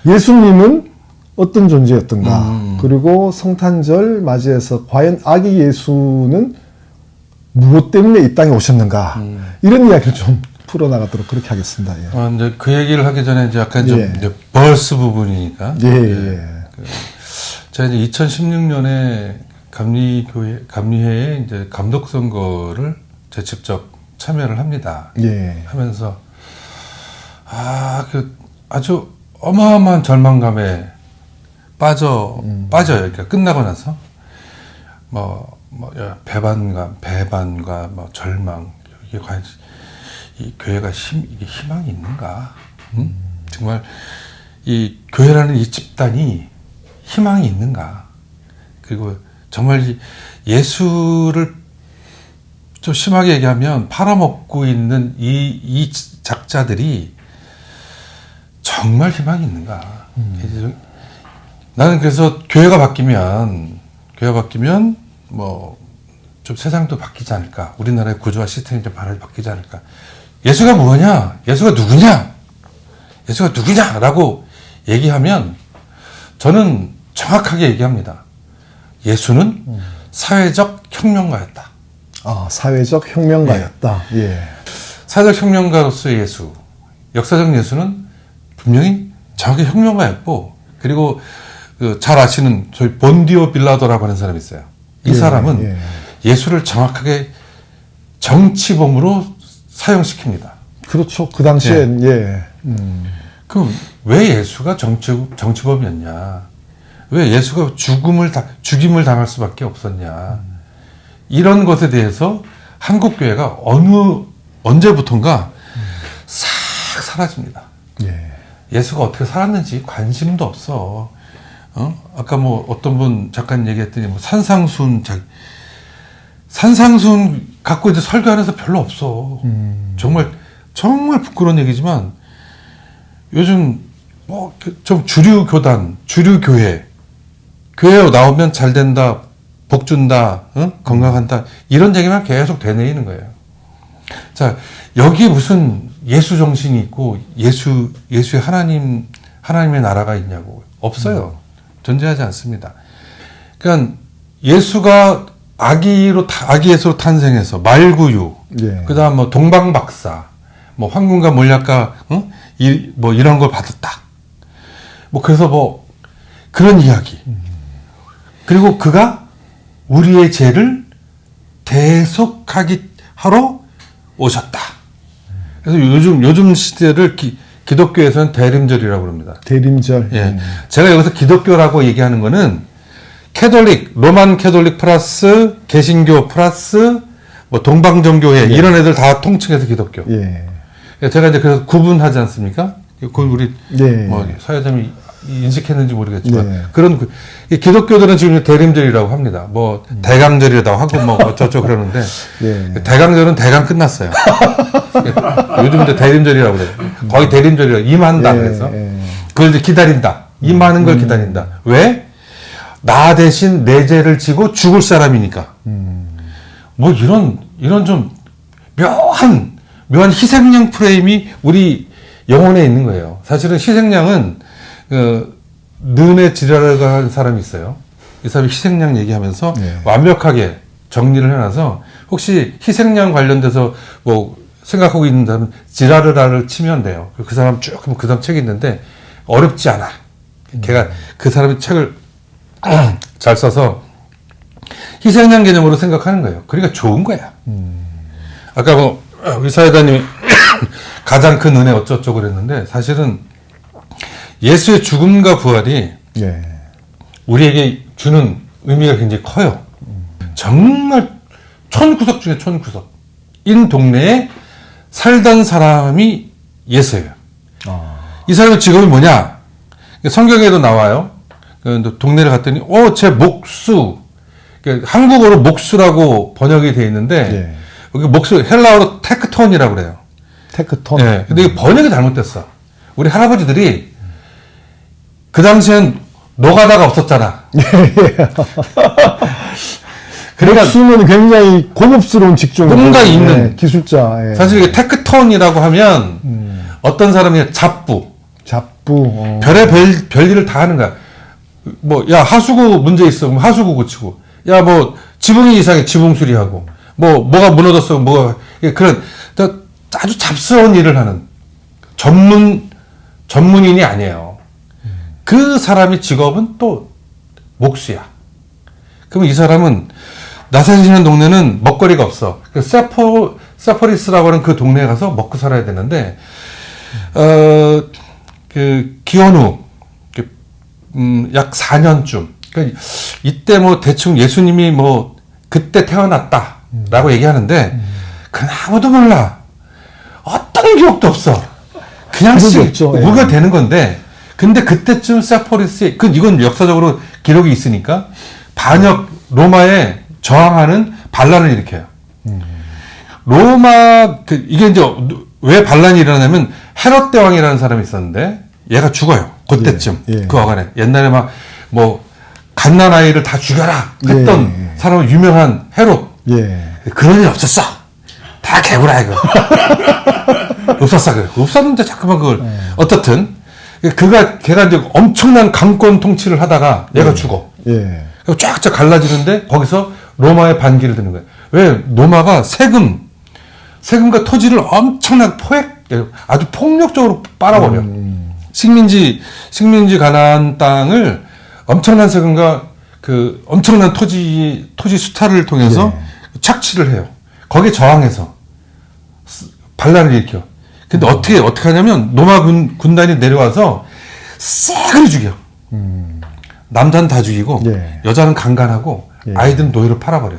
예수님은 어떤 존재였던가, 그리고 성탄절 맞이해서 과연 아기 예수는 무엇 때문에 이 땅에 오셨는가, 이런 이야기를 좀 풀어나가도록 그렇게 하겠습니다. 예. 이제 그 얘기를 하기 전에 이제 약간 좀 예. 이제 벌스 부분이니까. 예, 예. 제가 이제 2016년에 감리회에 이제 감독 선거를 제가 직접 참여를 합니다. 예. 하면서 그 아주 어마어마한 절망감에 빠져요. 그러니까 끝나고 나서 배반과 절망, 이게 과연 이 교회가 이게 희망이 있는가? 정말 이 교회라는 이 집단이 희망이 있는가? 그리고 정말 예수를 좀 심하게 얘기하면 팔아먹고 있는 이 작자들이 정말 희망이 있는가? 나는 그래서 교회가 바뀌면 좀 세상도 바뀌지 않을까? 우리나라의 구조와 시스템이 좀 바뀌지 않을까? 예수가 뭐냐? 예수가 누구냐? 예수가 누구냐? 라고 얘기하면 저는 정확하게 얘기합니다. 예수는 사회적 혁명가였다. 사회적 혁명가였다. 예. 사회적 혁명가로서의 예수, 역사적 예수는 분명히 정확히 혁명가였고, 그리고 잘 아시는 저희 본디오 빌라도라고 하는 사람이 있어요. 이 사람은 예수를 정확하게 정치범으로 사용시킵니다. 그렇죠. 그 당시엔 그럼 왜 예수가 정치범이었냐? 왜 예수가 죽임을 당할 수밖에 없었냐? 이런 것에 대해서 한국 교회가 언제부턴가 싹 사라집니다. 예수가 어떻게 살았는지 관심도 없어. 아까 어떤 분 잠깐 얘기했더니 산상순 갖고 이제 설교하는 데서 별로 없어. 정말 부끄러운 얘기지만 요즘 좀 주류 교회에 나오면 잘 된다, 복 준다, 건강한다, 이런 얘기만 계속 되뇌이는 거예요. 자, 여기에 무슨 예수 정신이 있고 예수의 하나님의 나라가 있냐고. 없어요. 존재하지 않습니다. 그러니까 예수가 아기 예수로 탄생해서 말구유, 그다음 동방박사, 황금과 몰약과 이런 걸 받았다. 그래서 그런 이야기. 그리고 그가 우리의 죄를 대속하러 오셨다. 그래서 요즘 시대를 기독교에서는 대림절이라고 합니다. 대림절. 예. 제가 여기서 기독교라고 얘기하는 거는 로만 캐톨릭 플러스 개신교 플러스 동방정교회 이런 애들 다 통칭해서 기독교. 제가 이제 그래서 구분하지 않습니까? 그건 우리 사회자님이 인식했는지 모르겠지만 그런 기독교들은 지금 대림절이라고 합니다. 대강절이라고 하고 어쩌고 그러는데 대강절은 대강 끝났어요. 요즘 이제 대림절이라고 그래요. 거의 대림절이라고 임한다 그래서 그걸 이제 기다린다. 임하는 걸 기다린다. 왜? 나 대신 내 죄를 지고 죽을 사람이니까. 이런 좀 묘한 희생양 프레임이 우리 영혼에 있는 거예요. 사실은 희생양은 는의 지랄을 한 사람이 있어요. 이 사람이 희생양 얘기하면서 완벽하게 정리를 해놔서 혹시 희생양 관련돼서 생각하고 있는 사람은 지라르라를 치면 돼요. 그 사람 쭉 그 다음 책이 있는데 어렵지 않아. 걔가 그 사람의 책을 잘 써서 희생양 개념으로 생각하는 거예요. 그러니까 좋은 거야. 아까 우리 사회자님이 가장 큰 은혜 어쩌고 그랬는데 사실은 예수의 죽음과 부활이 우리에게 주는 의미가 굉장히 커요. 정말 천구석 중에 천구석인 동네에 살던 사람이 예수예요. 이 사람의 직업이 뭐냐? 성경에도 나와요. 동네를 갔더니 제 목수, 한국어로 목수라고 번역이 되어 있는데 여기 목수 헬라어로 테크톤이라고 그래요. 테크톤. 근데 이게 번역이 잘못됐어. 우리 할아버지들이 그 당시엔 노가다가 없었잖아. 그러니까 목수는 굉장히 고급스러운 직종이고 뭔가 있는 기술자. 사실 이게 테크톤이라고 하면 어떤 사람이 잡부 잡부. 별의 별일을 다 하는 거야. 뭐, 야, 하수구 문제 있어. 그럼 하수구 고치고. 야, 뭐, 지붕이 이상해. 지붕 수리하고. 뭐가 무너졌어. 그런, 아주 잡스러운 일을 하는 전문인이 아니에요. 그 사람의 직업은 또 목수야. 그럼 이 사람은 나사렛 사는 동네는 먹거리가 없어. 세포리스라고 하는 그 동네에 가서 먹고 살아야 되는데, 기원 후, 약 4년쯤. 그러니까 이때 뭐 대충 예수님이 뭐 그때 태어났다라고 얘기하는데, 그건 아무도 몰라. 어떤 기억도 없어. 그냥 우리가 되는 건데, 근데 그때쯤 세포리스에, 이건 역사적으로 기록이 있으니까, 반역 로마에 저항하는 반란을 일으켜요. 이게 이제 왜 반란이 일어나냐면 헤롯 대왕이라는 사람이 있었는데 얘가 죽어요. 그때쯤. 그 어간에. 옛날에 막 뭐 갓난 아이를 다 죽여라 했던 사람은 유명한 헤롯. 그런 일 없었어. 다 개구라 이거. 없었어. 그래. 없었는데 자꾸만 그걸. 어떻든 걔가 이제 엄청난 강권 통치를 하다가 얘가 죽어. 쫙쫙 갈라지는데 거기서 로마의 반기를 드는 거예요. 왜? 로마가 세금과 토지를 엄청나게 아주 폭력적으로 빨아버려. 식민지 가나안 땅을 엄청난 세금과 그 엄청난 토지 수탈을 통해서 착취를 해요. 거기에 저항해서 반란을 일으켜. 근데 어떻게 하냐면 로마 군단이 내려와서 싹을 죽여. 남자는 다 죽이고 여자는 강간하고 아이들은 노예로 팔아버려.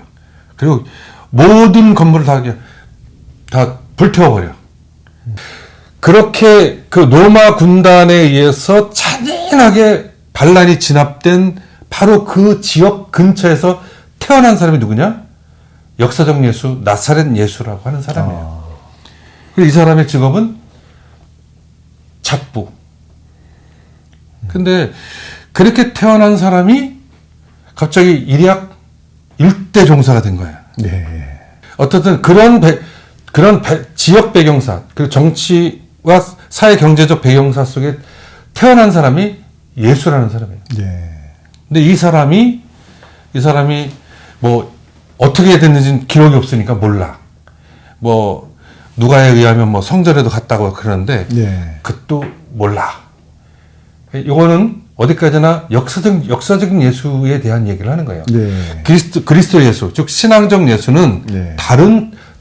그리고 모든 건물을 다 불태워버려. 그렇게 그 로마 군단에 의해서 잔인하게 반란이 진압된 바로 그 지역 근처에서 태어난 사람이 누구냐? 역사적 예수, 나사렛 예수라고 하는 사람이에요. 그리고 이 사람의 직업은 잡부. 근데 그렇게 태어난 사람이 갑자기 일약 일대 종사가 된 거예요. 어떻든 그런 지역 배경사, 그 정치와 사회 경제적 배경사 속에 태어난 사람이 예수라는 사람이에요. 근데 이 사람이 뭐 어떻게 됐는지 기록이 없으니까 몰라. 뭐 누가에 의하면 뭐 성전에도 갔다고 그러는데 그것도 몰라. 이거는 어디까지나 역사적인 예수에 대한 얘기를 하는 거예요. 그리스도 예수, 즉 신앙적 예수는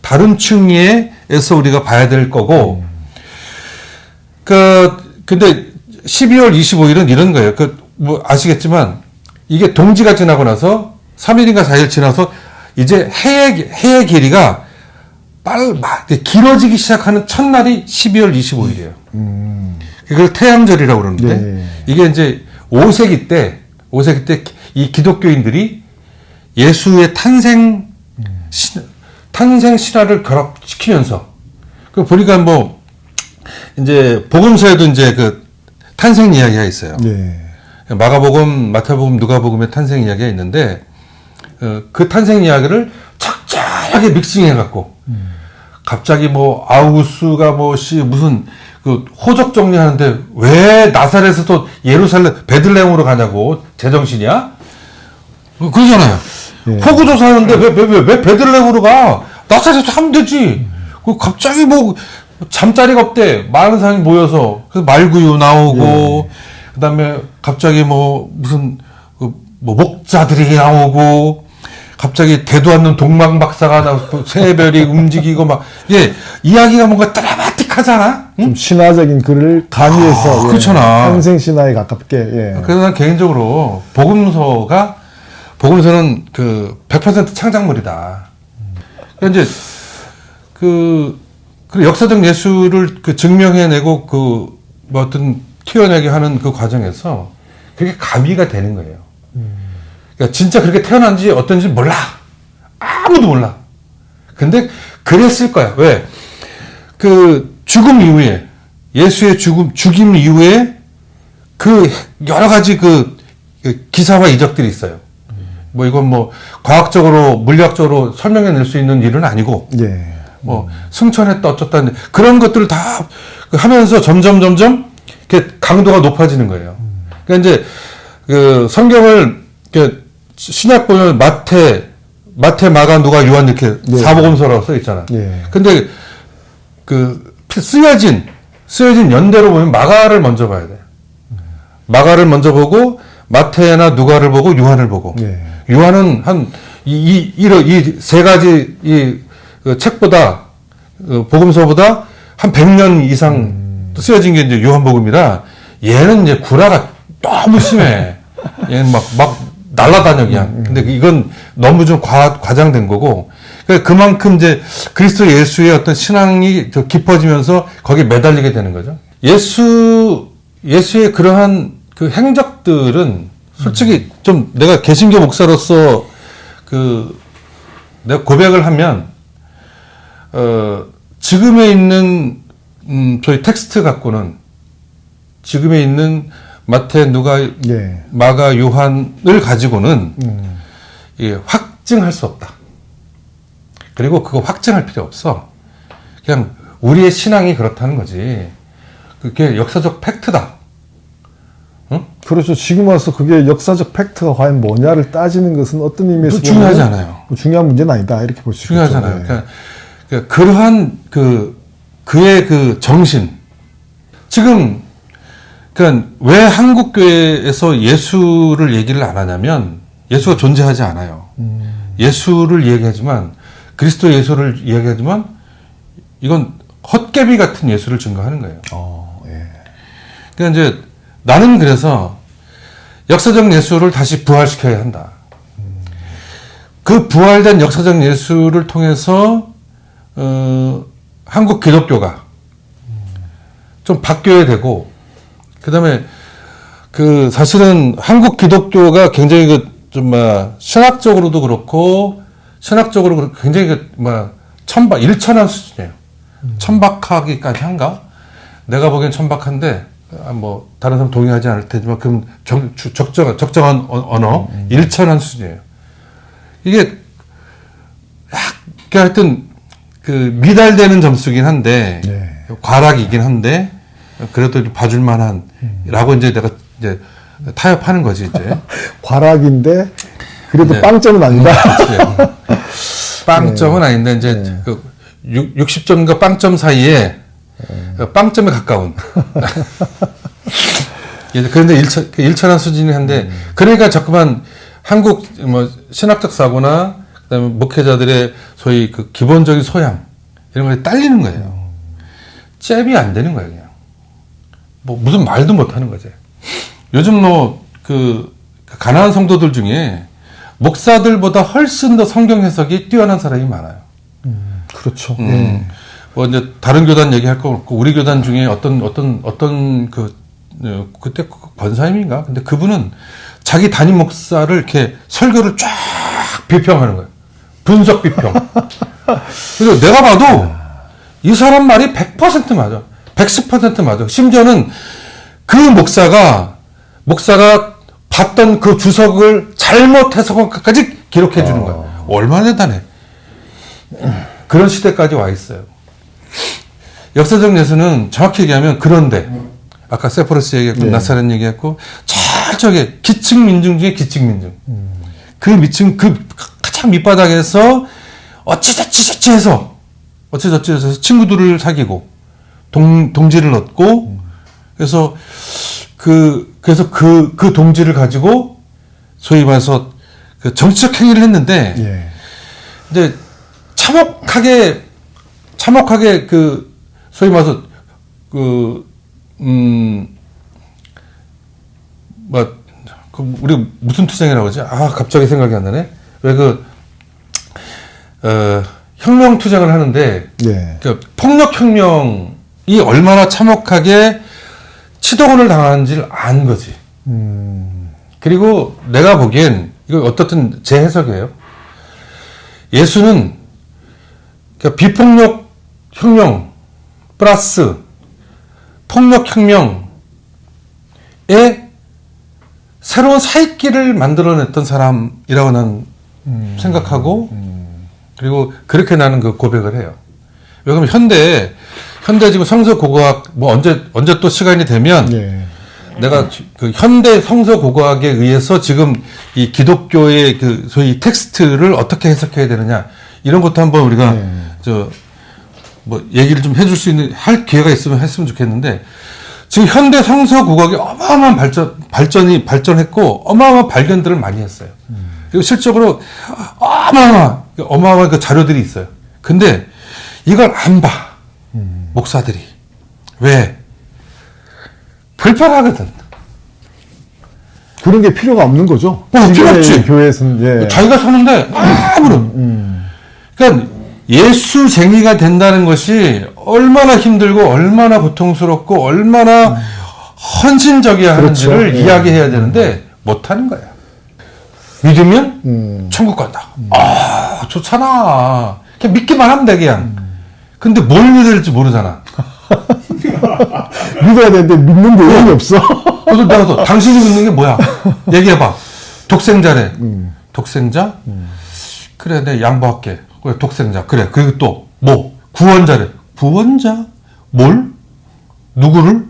다른 층위에서 우리가 봐야 될 거고, 근데 12월 25일은 이런 거예요. 뭐 아시겠지만 이게 동지가 지나고 나서 3일인가 4일 지나서 이제 해의 길이가 길어지기 시작하는 첫날이 12월 25일이에요. 그걸 태양절이라고 그러는데 이게 이제 5세기 때 이 기독교인들이 예수의 탄생 신화를 결합시키면서 보니까 뭐 이제 복음서에도 이제 그 탄생 이야기가 있어요. 마가복음, 마태복음, 누가복음의 탄생 이야기가 있는데 그 탄생 이야기를 적절하게 믹싱해 갖고 갑자기 뭐 아우구스가 무슨 그 호적 정리하는데 왜 나사렛에서 예루살렘 베들레헴으로 가냐고 제정신이야? 그러잖아요. 호구 조사하는데 왜 베들레헴으로 가? 나사렛에서 하면 되지. 갑자기 뭐 잠자리가 없대. 많은 사람이 모여서 그래서 말구유 나오고 그다음에 갑자기 뭐 무슨 뭐 목자들이 나오고 갑자기 대도 않는 동방 박사가 나오고 새별이 움직이고 막 이야기가 뭔가 드라마틱하잖아. 좀 신화적인 글을 가미해서 그렇잖아. 탄생 신화에 가깝게. 그래서 난 개인적으로 복음서는 그 100% 창작물이다. 그러니까 이제 그 역사적 예수를 증명해내고 뭐 어떤 튀어내게 하는 그 과정에서 그게 가미가 되는 거예요. 그러니까 진짜 그렇게 태어난지 어떤지 몰라. 아무도 몰라. 근데 그랬을 거야. 왜? 그 죽음 이후에 예수의 죽임 이후에 그 여러 가지 그 기사와 이적들이 있어요. 뭐 이건 뭐 과학적으로 물리학적으로 설명해낼 수 있는 일은 아니고 뭐 승천했다 어쩌다 그런 것들을 다 하면서 점점 이렇게 강도가 높아지는 거예요. 그러니까 이제 그 성경을 신약 보면 마태, 마가, 누가, 요한 이렇게 네. 사복음서라고 써 있잖아. 예. 근데 그 쓰여진 연대로 보면 마가를 먼저 봐야 돼. 마가를 먼저 보고 마태나 누가를 보고 요한을 보고. 예. 요한은 한 이 세 가지 그 책보다 복음서보다 한 100년 이상 쓰여진 게 이제 요한복음이라 얘는 이제 구라가 너무 심해. 얘는 막 날라다녀 그냥. 근데 이건 너무 좀 과장된 거고. 그러니까 그만큼 이제 그리스도 예수의 어떤 신앙이 더 깊어지면서 거기에 매달리게 되는 거죠. 예수의 그러한 그 행적들은 솔직히 좀 내가 개신교 목사로서 내가 고백을 하면, 지금에 있는, 저희 텍스트 갖고는 지금에 있는 마태, 누가, 예. 마가, 요한을 가지고는 확증할 수 없다. 그리고 그거 확증할 필요 없어. 그냥 우리의 신앙이 그렇다는 거지. 그게 역사적 팩트다. 응? 그렇죠. 지금 와서 그게 역사적 팩트가 과연 뭐냐를 따지는 것은 어떤 의미에서 중요하지 보면 않아요. 뭐 중요한 문제는 아니다. 이렇게 볼 수 있죠. 중요하잖아요. 그러니까 그러한 그의 그 정신. 지금 그러니까 왜 한국 교회에서 예수를 얘기를 안 하냐면 예수가 존재하지 않아요. 예수를 얘기하지만 그리스도 예수를 이야기하지만 이건 헛개비 같은 예수를 증거하는 거예요. 예. 그러니까 이제 나는 그래서 역사적 예수를 다시 부활시켜야 한다. 그 부활된 역사적 예수를 통해서 한국 기독교가 좀 바뀌어야 되고, 그다음에 사실은 한국 기독교가 굉장히 신학적으로도 그렇고 굉장히 일천한 수준이에요. 천박하기까지 한가? 내가 보기엔 천박한데 다른 사람 동의하지 않을 테지만 그럼 적정한 언어 일천한 수준이에요. 이게 하여튼 미달되는 점수긴 한데 네. 과락이긴 한데 그래도 봐줄 만한라고 이제 내가 이제 타협하는 거지 이제. 과락인데 그래도 네. 빵점은 아니다. 빵점은 아닌데 이제 60점과 빵점 사이에 빵점에 가까운. 그런데 일천한 수준이 한데, 그러니까 자꾸만 한국 신학적 사고나 그다음에 목회자들의 소위 기본적인 소양 이런 거에 딸리는 거예요. 잽이 안 되는 거예요, 그냥. 무슨 말도 못 하는 거지. 요즘 가난한 성도들 중에 목사들보다 훨씬 더 성경 해석이 뛰어난 사람이 많아요. 그렇죠. 이제 다른 교단 얘기할 거 없고 우리 교단 중에 어떤 그때 권사님인가? 근데 그분은 자기 담임 목사를 이렇게 설교를 쫙 비평하는 거예요. 분석 비평. 그래서 내가 봐도 이 사람 말이 100% 맞아. 110% 맞아. 심지어는 그 목사가 봤던 그 주석을 잘못 해석까지 기록해 주는 거야. 얼마나 대단해. 그런 시대까지 와 있어요. 역사적 예수는 정확히 얘기하면 그런데 아까 세포르스 얘기했고 네. 나사렛 얘기했고 철저하게 기층민중 중에 기층민중. 그 가장 밑바닥에서 어찌저찌 해서 친구들을 사귀고 동지를 얻고 그래서 그 동지를 가지고 소위 말해서 정치적 행위를 했는데 예. 이제 참혹하게 소위 말해서 우리 무슨 투쟁이라고 하지? 갑자기 생각이 안 나네. 왜 혁명 투쟁을 하는데 예. 폭력혁명이 얼마나 참혹하게 치도곤을 당하는지를 안 거지. 그리고 내가 보기엔 이거 어떻든 제 해석이에요. 예수는 비폭력 혁명 플러스 폭력혁명에 새로운 사익길을 만들어냈던 사람이라고 난 생각하고 그리고 그렇게 나는 고백을 해요. 왜냐면 현대 지금 성서고고학 언제 또 시간이 되면 예. 내가 그 현대 성서 고고학에 의해서 지금 이 기독교의 그 소위 텍스트를 어떻게 해석해야 되느냐 이런 것도 한번 우리가 뭐 얘기를 좀 해줄 수 있는 할 기회가 있으면 했으면 좋겠는데 지금 현대 성서 국악이 어마어마한 발전했고 어마어마한 발견들을 많이 했어요. 그리고 실적으로 어마어마한 그 자료들이 있어요. 근데 이걸 안 봐. 목사들이. 왜? 불편하거든. 그런 게 필요가 없는 거죠. 필요 없지. 교회에서는, 예. 자기가 사는데 아무런. 그러니까 예수쟁이가 된다는 것이 얼마나 힘들고 얼마나 고통스럽고 얼마나 헌신적이야 하는지를 그렇죠. 이야기해야 되는데 못하는 거야. 믿으면 천국 간다. 아 좋잖아. 그냥 믿기만 하면 돼 그냥. 근데 뭘 믿어야 될지 모르잖아. 믿어야 되는데 믿는 내용이 없어. 그래서 내가 또 당신이 믿는 게 뭐야? 얘기해봐. 독생자래. 독생자? 그래 내가 양보할게. 그래 독생자. 그래 그리고 또 뭐? 구원자래. 구원자? 뭘? 누구를?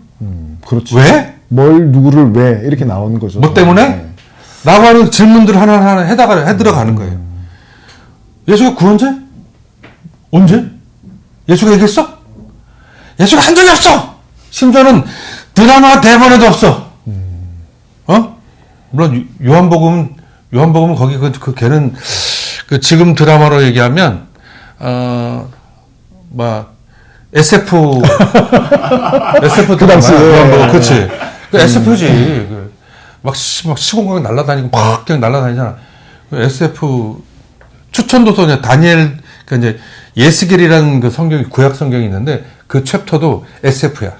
그렇지. 왜? 뭘, 누구를 왜? 이렇게 나오는 거죠. 뭐 때문에? 네. 라고 하는 질문들 하나하나 해들어가는 거예요. 예수가 구원자? 언제? 예수가 얘기했어? 예수가 한 적이 없어! 심지어는 드라마 대본에도 없어! 물론, 요한복음은 거기 그 걔는, 그 지금 드라마로 얘기하면, SF 그 당시에. 요한복음, 그치. 그 SF지. 막 시공간에 날아다니고 막 그냥 날아다니잖아. SF 추천도서냐 다니엘 그 이제 예스겔이라는 그 성경이 구약 성경이 있는데 그 챕터도 SF야.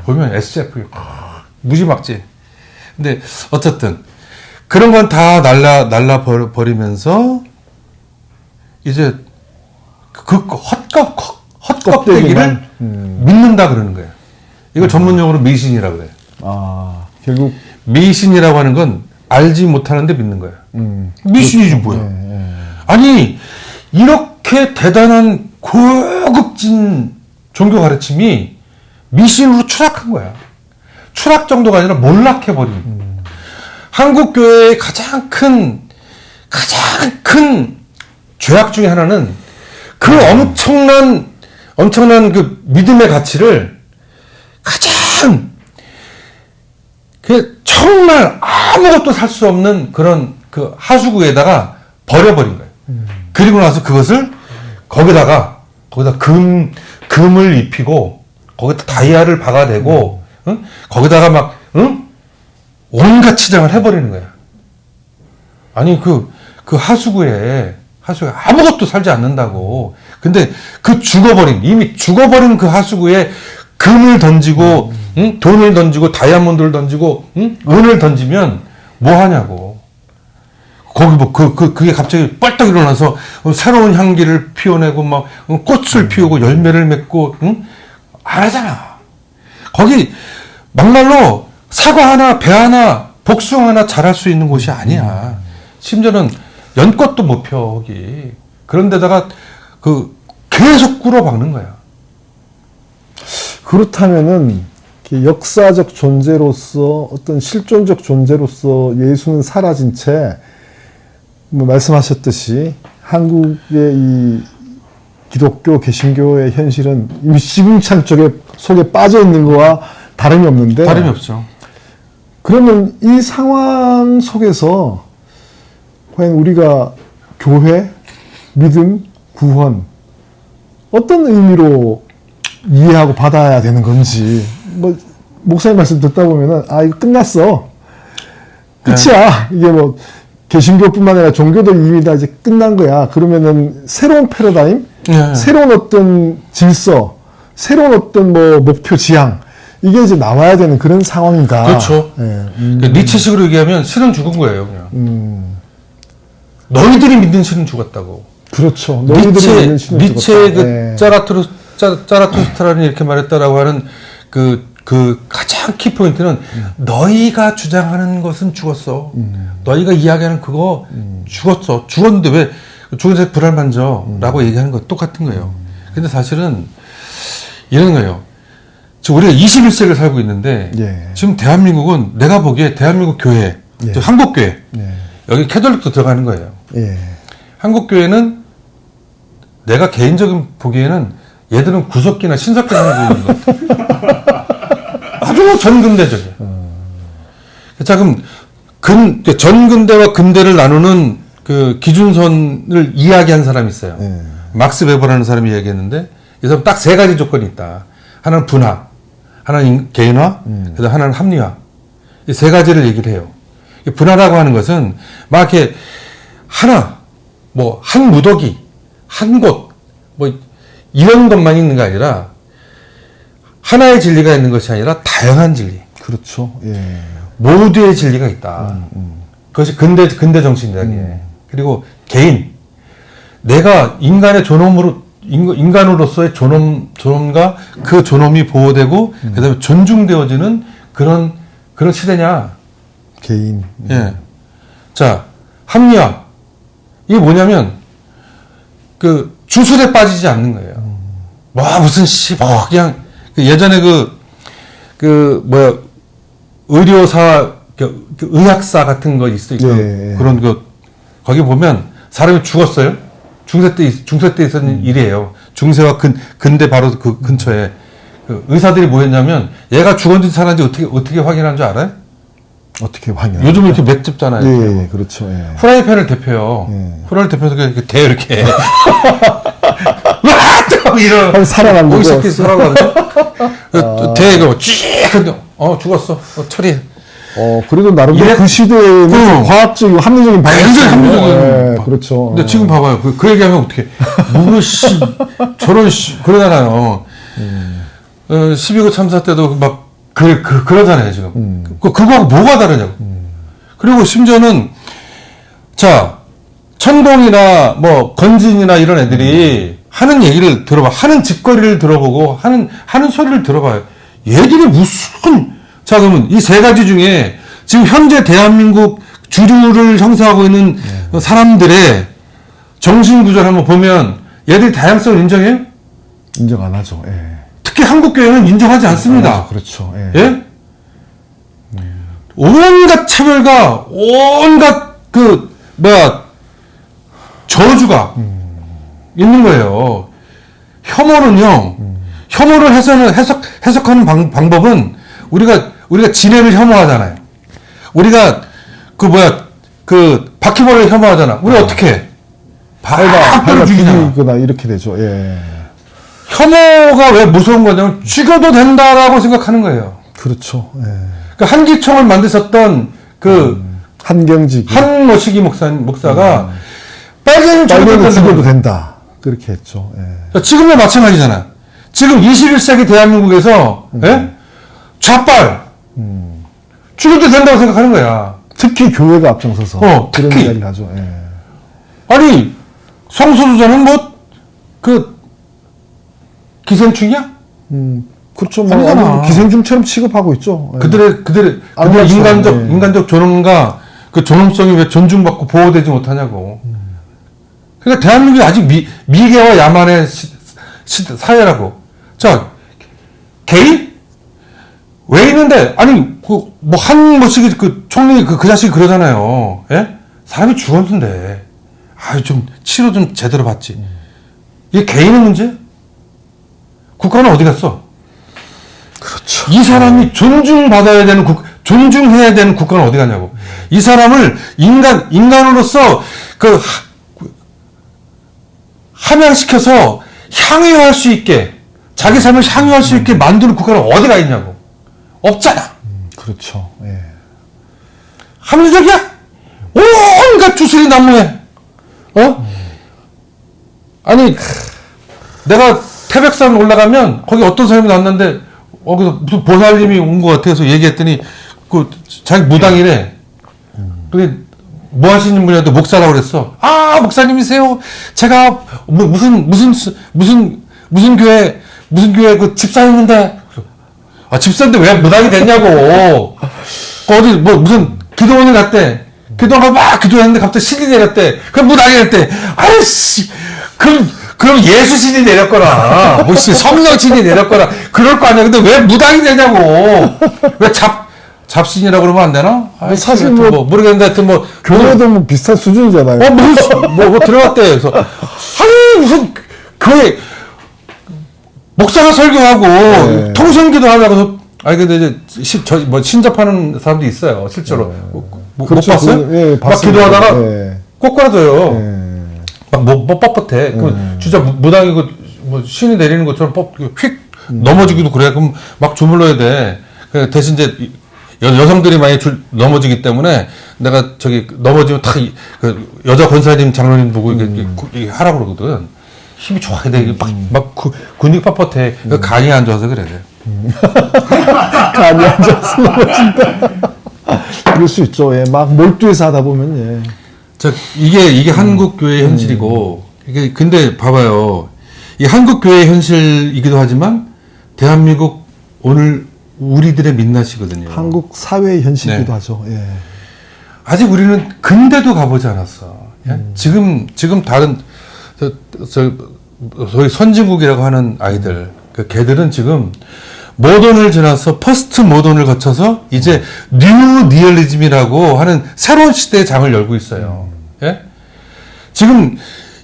보면 SF 무지막지. 근데 어쨌든 그런 건 다 날라 버리면서 이제 그 헛껍데기를 믿는다 그러는 거예요. 이걸 전문 용어로 미신이라고 그래요. 아, 결국. 미신이라고 하는 건 알지 못하는데 믿는 거야. 미신이지 뭐야. 아니 이렇게 대단한 고급진 종교 가르침이 미신으로 추락한 거야. 추락 정도가 아니라 몰락해버린. 한국 교회의 가장 큰 죄악 중에 하나는 그 엄청난 그 믿음의 가치를 가장 그 정말 아무것도 살 수 없는 그런 그 하수구에다가 버려버린 거예요. 그리고 나서 그것을 거기다 금을 입히고 거기다 다이아를 박아대고 응? 거기다가 막 온갖 치장을 해버리는 거야. 아니 그 하수구에 아무것도 살지 않는다고. 근데 이미 죽어버린 그 하수구에 금을 던지고 돈을 던지고 다이아몬드를 던지고 은을 던지면 뭐 하냐고. 거기 뭐 그게 갑자기 뻘떡 일어나서 새로운 향기를 피워내고 막 꽃을 피우고 열매를 맺고 안 하잖아. 거기 막말로 사과 하나 배 하나 복숭아 하나 자랄 수 있는 곳이 아니야. 심지어는 연꽃도 못 펴 거기. 그런데다가 계속 꿇어박는 거야. 그렇다면은 역사적 존재로서 어떤 실존적 존재로서 예수는 사라진 채 뭐 말씀하셨듯이 한국의 이 기독교 개신교의 현실은 이미 시궁창 속에 빠져 있는 거와 다름이 없는데 다름이 없죠. 그러면 이 상황 속에서 과연 우리가 교회, 믿음, 구원 어떤 의미로 이해하고 받아야 되는 건지 뭐 목사님 말씀 듣다 보면은 이거 끝났어 끝이야. 이게 뭐 개신교뿐만 아니라 종교도 이미 다 이제 끝난 거야. 그러면은 새로운 패러다임, 새로운 어떤 질서, 새로운 어떤 뭐 목표 지향 이게 이제 나와야 되는 그런 상황인가. 그렇죠. 그러니까 니체식으로 얘기하면 실은 죽은 거예요, 그냥. 너희들이 믿는 실은 죽었다고. 그렇죠. 너희들이 믿는 실은 니체의 죽었다. 그 짜라투스트라는 이렇게 말했다라고 하는 그 가장 키포인트는 너희가 주장하는 것은 죽었어. 너희가 이야기하는 그거 죽었어. 죽었는데 왜 죽은새 불알 만져? 라고 얘기하는 거 똑같은 거예요. 근데 사실은 이런 거예요. 지금 우리가 21세기를 살고 있는데 예. 지금 대한민국은 내가 보기에 대한민국 교회, 예. 한국교회 예. 여기 캐톨릭도 들어가는 거예요. 예. 한국교회는 내가 개인적인 보기에는 얘들은 구석기나 신석기 하는 것 같아. 아주 전근대적이야. 자, 그럼 전근대와 근대를 나누는 그 기준선을 이야기한 사람이 있어요. 예. 막스 베버라는 사람이 이야기했는데 이 사람 딱 세 가지 조건이 있다. 하나는 분화, 하나는 개인화, 그다음 하나는 합리화. 이 세 가지를 얘기를 해요. 이 분화라고 하는 것은 막 이렇게 하나, 뭐 한 무더기, 한 곳, 뭐 이런 것만 있는 게 아니라 하나의 진리가 있는 것이 아니라 다양한 진리, 그렇죠. 예. 모두의 진리가 있다. 그것이 근대 정신이다. 그리고 개인, 내가 인간의 인간으로서의 존엄과 그 존엄이 보호되고 그다음에 존중되어지는 그런 시대냐. 개인. 예. 자, 합리화. 이게 뭐냐면, 그, 주술에 빠지지 않는 거예요. 무슨 그냥, 예전에 의료사, 의학사 같은 거 있어요. 예. 그런 거기 보면 사람이 죽었어요. 중세 때 있었는 일이에요. 중세와 근대 바로 그 근처에. 그 의사들이 뭐 했냐면, 얘가 죽었는지 살았는지 어떻게 확인한 줄 알아요? 어떻게 확인해요? 요즘 이렇게 맥 짚잖아요. 예, 예, 그렇죠. 예. 후라이팬을 대표요. 예. 후라이팬을 대표해서 이렇게 대 이렇게. 와! 이런. 한 살아남는 거. 새끼 살아가는데. 대 이거 쥐! 근데 죽었어. 처리해. 그래도 나름대로 그 시대에는 과학적이고 합리적인 굉장히 합리적인. 예, 그렇죠. 근데 지금 봐봐요. 그 얘기하면 어떻게. 그러잖아요. 12구 참사 때도 막 그러잖아요, 지금. 그거하고 뭐가 다르냐고. 그리고 심지어는, 자, 천공이나 뭐, 건진이나 이런 애들이 하는 얘기를 들어봐. 하는 짓거리를 들어보고, 하는 소리를 들어봐요. 얘들이 자, 그러면 이 세 가지 중에 지금 현재 대한민국 주류를 형성하고 있는 사람들의 정신구조를 한번 보면 얘들이 다양성을 인정해요? 인정 안 하죠. 예. 특히 한국교회는 인정하지 않습니다. 그렇죠. 예. 예? 온갖 차별과 온갖 저주가 있는 거예요. 혐오는요. 혐오를 해석하는 방법은 우리가 지네를 혐오하잖아요. 우리가 바퀴벌레를 혐오하잖아. 우리 어떻게 해? 발가 죽이거나 이렇게 되죠. 예. 혐오가 왜 무서운 거냐면 죽여도 된다라고 생각하는 거예요. 그렇죠. 예. 그 한기총을 만드셨던 한경직 한모시기 목사가 빨갱이를 죽여도 된다. 그렇게 했죠. 예. 지금도 마찬가지잖아요. 지금 21세기 대한민국에서 예? 좌빨 죽여도 된다고 생각하는 거야. 특히 교회가 앞장서서 그런 특히. 이야기를 하죠. 예. 아니 성소수자는 기생충이야? 그렇죠. 아니잖아. 기생충처럼 취급하고 있죠. 예. 그들의 그렇죠. 인간적 존엄과 그 존엄성이 왜 존중받고 보호되지 못하냐고. 그러니까 대한민국이 아직 미개와 야만의 사회라고. 자, 게이? 왜 있는데? 아니, 한모식이 총리 그 자식이 그러잖아요. 예? 사람이 죽었는데. 좀 치료 좀 제대로 받지. 이게 개인의 문제? 국가는 어디 갔어? 그렇죠. 이 사람이 존중해야 되는 국가는 어디 갔냐고. 이 사람을 인간으로서 함양시켜서 향유할 수 있게, 자기 삶을 향유할 수 있게 만드는 국가는 어디가 있냐고. 없잖아. 그렇죠. 예. 합리적이야? 온갖 주술이 난무해. 아니, 내가 태백산 올라가면 거기 어떤 사람이 났는데 그래서 무슨 보살님이 온 것 같아서 얘기했더니 자기 무당이래. 그게 뭐 하시는 분이한테 목사라고 그랬어. 목사님이세요. 제가 무슨 교회 그 집사였는데. 집사인데 왜 무당이 됐냐고. 어디 무슨 기도원을 갔대. 기도원가 막 기도했는데 갑자기 신이 내렸대. 그럼 무당이 됐대. 아이씨. 그럼 예수신이 내렸거나, 뭐, 성령신이 내렸거나, 그럴 거 아니야. 근데 왜 무당이 되냐고. 왜 잡신이라고 그러면 안 되나? 아이, 사실 모르겠는데, 하여튼 뭐. 교회도 뭐 비슷한 수준이잖아요. 뭐 들어갔대. 그래서, 아니, 무슨, 교회, 목사가 설교하고, 네. 통성기도 하다가, 아니, 근데 이제, 신접하는 사람도 있어요. 실제로. 그렇죠. 못 봤어요? 예, 막 봤습니다. 기도하다가, 예. 꼬꾸라져요. 예. 막 뻣뻣해. 그럼 진짜 무당이고 뭐 신이 내리는 것처럼 휙 넘어지기도 그래. 그럼 막 주물러야 돼. 대신 이제 여성들이 많이 넘어지기 때문에 내가 저기 넘어지면 탁 여자 권사님 장로님 보고 이게 하라고 그러거든. 힘이 좋아야 돼. 이게 막 근육 뻣뻣해. 간이 안 좋아서 그래. 간이 안 좋아서 넘어진다. 그럴 수 있죠. 예. 막 몰두해서 하다 보면 예. 이게 한국 교회의 현실이고, 이게, 근데 봐봐요. 이 한국 교회의 현실이기도 하지만, 대한민국 오늘 우리들의 민낯이거든요. 한국 사회의 현실이기도 네. 하죠. 예. 아직 우리는 근대도 가보지 않았어. 예? 지금 다른, 소위 선진국이라고 하는 아이들, 걔들은 지금 모던을 지나서 퍼스트 모던을 거쳐서 이제 뉴 리얼리즘이라고 하는 새로운 시대의 장을 열고 있어요. 예? 지금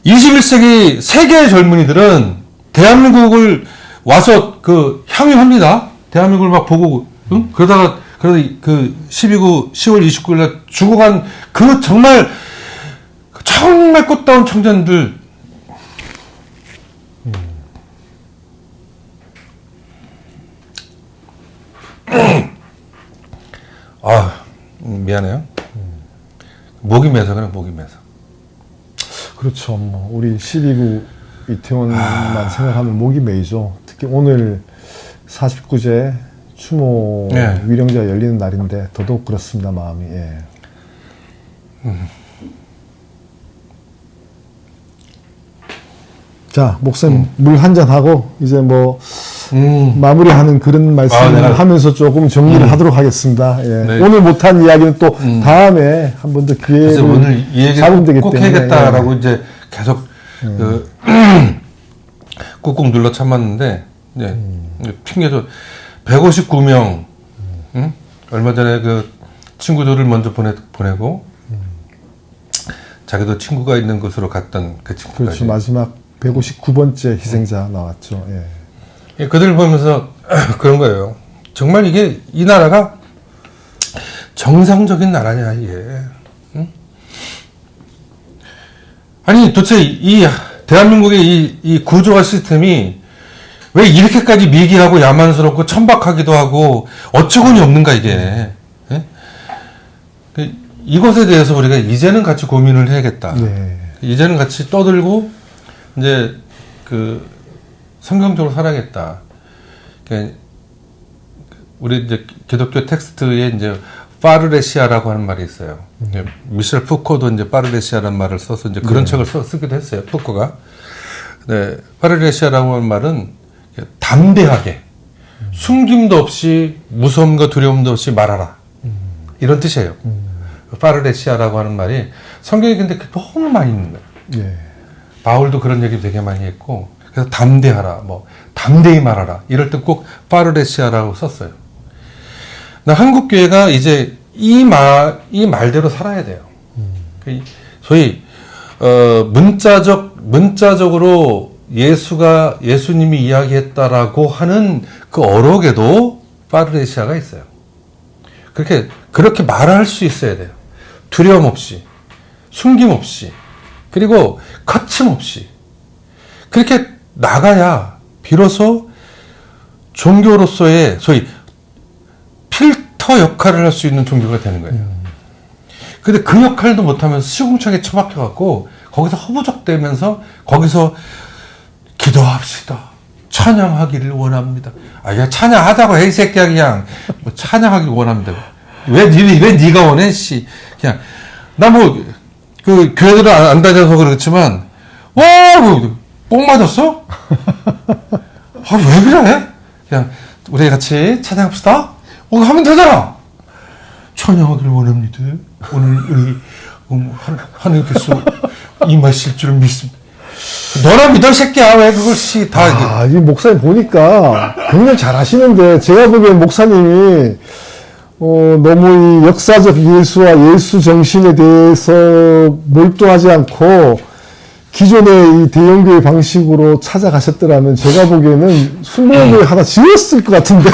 21세기 세계의 젊은이들은 대한민국을 와서 향유합니다. 대한민국을 막 보고, 응? 그러다 그 10월 29일 날 죽어간 정말 꽃다운 청년들, 미안해요. 목이 매서 그래, 목이 매서. 그렇죠. 뭐 우리 12구 이태원만 생각하면 목이 메이죠. 특히 오늘 49제 추모 네. 위령제가 열리는 날인데 더더욱 그렇습니다. 마음이. 예. 자, 목사님 물 한 잔 하고 이제 뭐 마무리하는 그런 말씀을 하면서 조금 정리를 하도록 하겠습니다. 예. 네. 오늘 못한 이야기는 또 다음에 한 번 더 그래서 오늘 이 기회를 얘기 잡으면 되기 꼭 때문에 해야겠다라고 이제 계속 꾹꾹 눌러 참았는데 이제 튕겨서 159명 응? 얼마 전에 그 친구들을 먼저 보내고 자기도 친구가 있는 곳으로 갔던 그 친구까지. 그렇죠. 마지막 159번째 희생자 나왔죠. 예. 예, 그들 보면서 그런 거예요. 정말 이 나라가 정상적인 나라냐, 이게. 응? 아니, 도대체 대한민국의 이 구조화 시스템이 왜 이렇게까지 미개하고 야만스럽고 천박하기도 하고 어처구니 없는가, 이게. 예? 이것에 대해서 우리가 이제는 같이 고민을 해야겠다. 네. 이제는 같이 떠들고, 이제, 성경적으로 살아야겠다. 우리 이제 기독교 텍스트에 이제 파르레시아라고 하는 말이 있어요. 미셸 푸코도 이제 파르레시아라는 말을 써서 이제 그런 책을 쓰기도 했어요. 푸코가. 네, 파르레시아라고 하는 말은 담대하게, 숨김도 없이 무서움과 두려움도 없이 말하라. 이런 뜻이에요. 파르레시아라고 하는 말이 성경에 근데 너무 많이 있는 거예요. 예. 바울도 그런 얘기 되게 많이 했고, 그래서 담대하라, 담대히 말하라. 이럴 때 꼭 파르레시아라고 썼어요. 한국 교회가 이제 이 말대로 살아야 돼요. 소위, 문자적으로 예수님이 이야기했다라고 하는 그 어록에도 파르레시아가 있어요. 그렇게 말할 수 있어야 돼요. 두려움 없이, 숨김 없이, 그리고 거침없이. 그렇게 나가야 비로소 종교로서의 소위 필터 역할을 할 수 있는 종교가 되는 거예요. 근데 그 역할도 못하면서 시궁창에 처박혀갖고 거기서 허부적대면서 거기서 기도합시다. 찬양하기를 원합니다. 야, 찬양하자고 해, 이 새끼야, 그냥. 찬양하기를 원합니다. 왜 네가 원해, 씨. 그냥. 교회들은 안 다녀서 그렇지만, 뽕 맞았어? 왜 그래? 그냥, 우리 같이 찬양합시다. 하면 되잖아. 찬양하기를 원합니다. 오늘 우리 하나님께서 임하실 줄 믿습니다. 너나 믿어, 이 새끼야. 왜 그걸 다. 이 목사님 보니까 굉장히 잘 하시는데, 제가 보기엔 목사님이, 너무 이 역사적 예수와 예수 정신에 대해서 몰두하지 않고, 기존의 이 대형교회 방식으로 찾아가셨더라면, 제가 보기에는 순례교회 하나 지었을 것 같은데.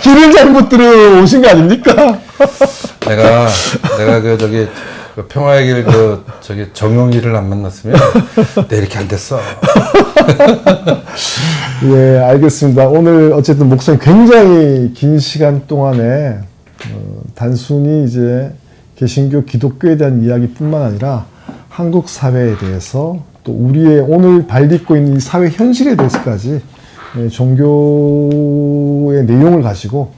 길을 잘못 들어오신 거 아닙니까? 내가 그 평화의 길 정용이를 안 만났으면 내 이렇게 안 됐어. 예, 알겠습니다. 오늘 어쨌든 목사님 굉장히 긴 시간 동안에 단순히 이제 개신교 기독교에 대한 이야기뿐만 아니라 한국 사회에 대해서 또 우리의 오늘 발딛고 있는 이 사회 현실에 대해서까지 종교의 내용을 가지고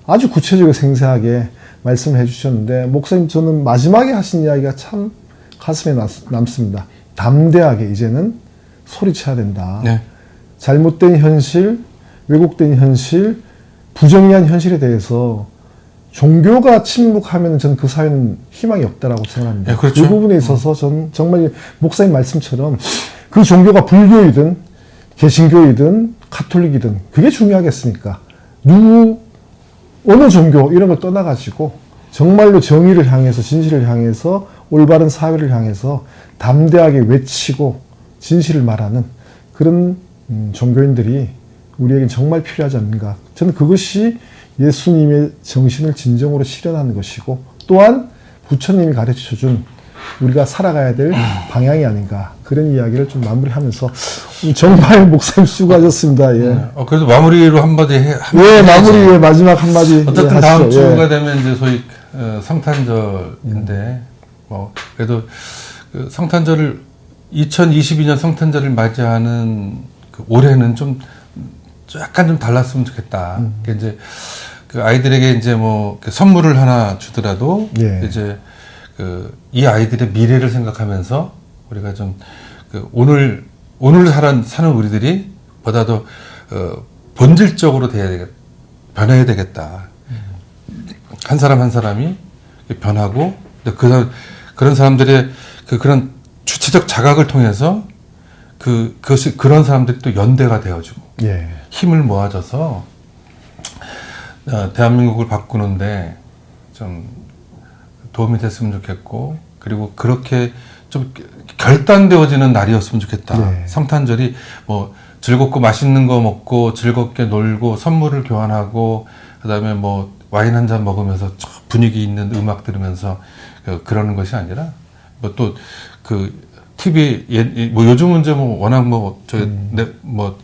아주 구체적이고 생생하게 말씀을 해주셨는데, 목사님 저는 마지막에 하신 이야기가 참 가슴에 남습니다. 담대하게 이제는 소리쳐야 된다. 네. 잘못된 현실, 왜곡된 현실, 부정의한 현실에 대해서 종교가 침묵하면 저는 그 사회는 희망이 없다라고 생각합니다. 네, 그렇죠. 그 부분에 있어서 저는 정말 목사님 말씀처럼 그 종교가 불교이든 개신교이든 가톨릭이든 그게 중요하겠습니까? 어느 종교 이런 걸 떠나가지고 정말로 정의를 향해서, 진실을 향해서, 올바른 사회를 향해서 담대하게 외치고 진실을 말하는 그런 종교인들이 우리에겐 정말 필요하지 않는가. 저는 그것이 예수님의 정신을 진정으로 실현하는 것이고, 또한 부처님이 가르쳐준 우리가 살아가야 될 방향이 아닌가. 그런 이야기를 좀 마무리하면서 정말 목사님 수고하셨습니다. 예. 그래도 마무리로 한마디 예, 마무리 마지막 한마디. 어쨌든 하시죠. 다음 주가 예. 되면 이제 소위 성탄절인데 그래도 그 성탄절을 2022년 성탄절을 맞이하는 그 올해는 좀 약간 좀 달랐으면 좋겠다. 그러니까 이제 그 아이들에게 이제 뭐 선물을 하나 주더라도 예. 이제 이 아이들의 미래를 생각하면서 우리가 좀 오늘 사는 우리들이 보다도 본질적으로 변해야 되겠다. 한 사람 한 사람이 변하고 그런 사람들의 그런 주체적 자각을 통해서 그런 사람들이 또 연대가 되어주고 예. 힘을 모아줘서 대한민국을 바꾸는데 좀 도움이 됐으면 좋겠고, 그리고 그렇게 좀 결단되어지는 날이었으면 좋겠다. 네. 성탄절이 뭐 즐겁고 맛있는 거 먹고 즐겁게 놀고 선물을 교환하고 그다음에 뭐 와인 한 잔 먹으면서 분위기 있는 음악 들으면서 그러는 것이 아니라 뭐 또 TV 뭐 요즘은 이제 뭐 워낙 뭐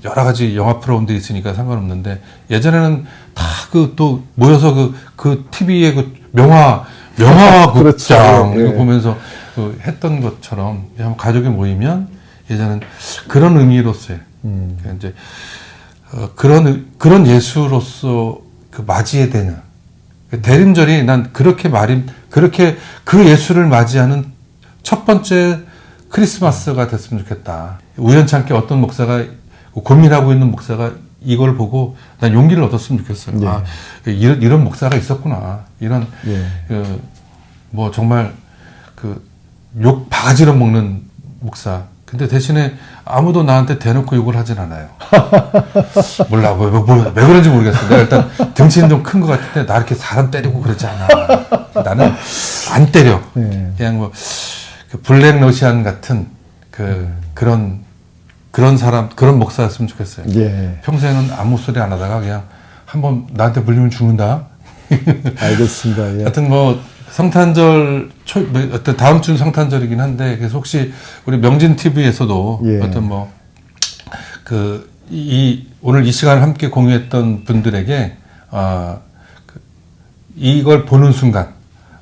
여러 가지 영화 프로그램들이 있으니까 상관없는데, 예전에는 다 또 모여서 그 TV에 명화 그렇죠. 극장 예. 이거 보면서 했던 것처럼 가족이 모이면 예전엔 그런 의미로서의 이제 그런 예수로서 맞이해야 되는 대림절이 난 그렇게 그 예수를 맞이하는 첫 번째 크리스마스가 됐으면 좋겠다. 우연찮게 어떤 목사가 고민하고 있는 목사가 이걸 보고 난 용기를 얻었으면 좋겠어요. 예. 이런 목사가 있었구나. 이런 예. 뭐 정말 욕 바가지로 먹는 목사. 근데 대신에 아무도 나한테 대놓고 욕을 하진 않아요. 몰라. 왜 그런지 모르겠어. 내가 일단 등치는 좀 큰 것 같은데 나 이렇게 사람 때리고 그러지 않아. 나는 안 때려. 예. 그냥 뭐 블랙 러시안 같은 그런 사람, 그런 목사였으면 좋겠어요. 예. 평소에는 아무 소리 안 하다가 그냥 한번 나한테 물리면 죽는다. 알겠습니다. 예. 하여튼 뭐 성탄절 어떤 다음 주는 성탄절이긴 한데, 그래서 혹시 우리 명진 TV에서도 예. 어떤 뭐 오늘 이 시간을 함께 공유했던 분들에게 이걸 보는 순간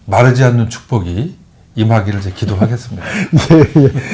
마르지 않는 축복이 임하기를 기도하겠습니다. 예, 예.